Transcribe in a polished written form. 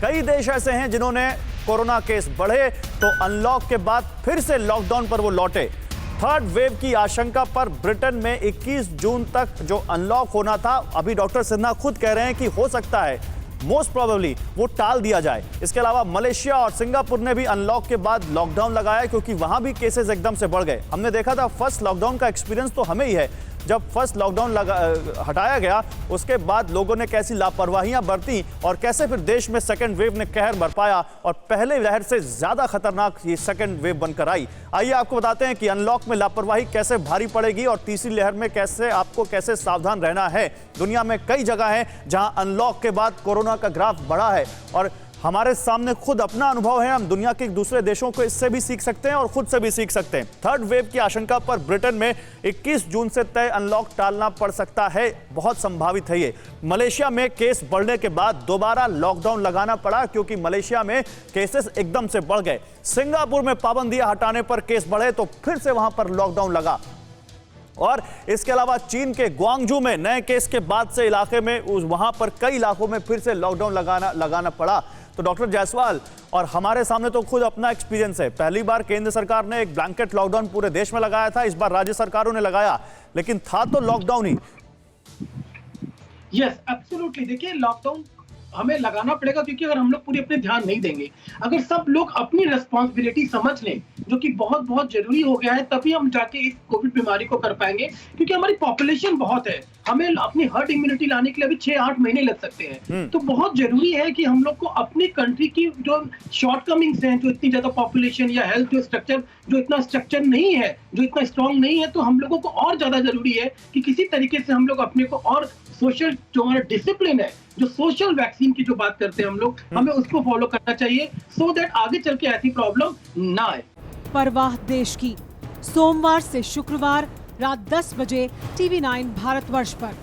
कई देश ऐसे हैं जिन्होंने कोरोना केस बढ़े तो अनलॉक के बाद फिर से लॉकडाउन पर वो लौटे। थर्ड वेव की आशंका पर ब्रिटेन में 21 जून तक जो अनलॉक होना था, अभी डॉक्टर सिन्हा खुद कह रहे हैं कि हो सकता है मोस्ट प्रोबेबली वो टाल दिया जाए। इसके अलावा मलेशिया और सिंगापुर ने भी अनलॉक के बाद लॉकडाउन लगाया क्योंकि वहां भी केसेस एकदम से बढ़ गए। हमने देखा था फर्स्ट लॉकडाउन का एक्सपीरियंस तो हमें ही है, जब फर्स्ट लॉकडाउन हटाया गया उसके बाद लोगों ने कैसी लापरवाहियां बरती और कैसे फिर देश में सेकंड वेव ने कहर बरपाया और पहले लहर से ज्यादा खतरनाक ये सेकंड वेव बनकर आई। आइए आपको बताते हैं कि अनलॉक में लापरवाही कैसे भारी पड़ेगी और तीसरी लहर में कैसे सावधान रहना है। दुनिया में कई जगह है जहां अनलॉक के बाद कोरोना का ग्राफ बढ़ा है और हमारे सामने खुद अपना अनुभव है। हम दुनिया के दूसरे देशों को इससे भी सीख सकते हैं और खुद से भी सीख सकते हैं। थर्ड वेव की आशंका पर ब्रिटेन में 21 जून से तय अनलॉक टालना पड़ सकता है, बहुत संभावित है ये। मलेशिया में केस बढ़ने के बाद दोबारा लॉकडाउन लगाना पड़ा क्योंकि मलेशिया में केसेस एकदम से बढ़ गए। सिंगापुर में पाबंदियां हटाने पर केस बढ़े तो फिर से वहां पर लॉकडाउन लगा और इसके अलावा चीन के ग्वांगझू में नए केस के बाद से इलाके में वहां पर कई इलाकों में फिर से लॉकडाउन लगाना पड़ा। तो डॉक्टर जायसवाल, और हमारे सामने तो खुद अपना एक्सपीरियंस है, पहली बार केंद्र सरकार ने एक ब्लैंकेट लॉकडाउन पूरे देश में लगाया था, इस बार राज्य सरकारों ने लगाया, लेकिन था तो लॉकडाउन ही। यस एब्सोल्युटली, देखिए लॉकडाउन हमें लगाना पड़ेगा क्योंकि अगर हम लोग पूरी अपने ध्यान नहीं देंगे, अगर सब लोग अपनी रिस्पॉन्सिबिलिटी समझ लें, जो कि बहुत बहुत जरूरी हो गया है, तभी हम जाके इस कोविड बीमारी को कर पाएंगे। क्योंकि हमारी पॉपुलेशन बहुत है, हमें अपनी हर्ड इम्यूनिटी लाने के लिए अभी 6-8 महीने लग सकते हैं। तो बहुत जरूरी है कि हम लोग को अपनी कंट्री की जो शॉर्टकमिंग्स हैं, जो इतनी ज्यादा पॉपुलेशन या हेल्थ जो इतना स्ट्रक्चर नहीं है, जो इतना स्ट्रांग नहीं है, तो हम लोगों को और ज्यादा जरूरी है कि किसी तरीके से हम लोग अपने को और सोशल जो हमारा डिसिप्लिन है, जो सोशल वैक्सीन की जो बात करते हैं हम लोग, हमें उसको फॉलो करना चाहिए सो दैट आगे चल के ऐसी प्रॉब्लम ना आए। परवाह देश की, सोमवार से शुक्रवार रात 10 बजे TV9 भारतवर्ष पर।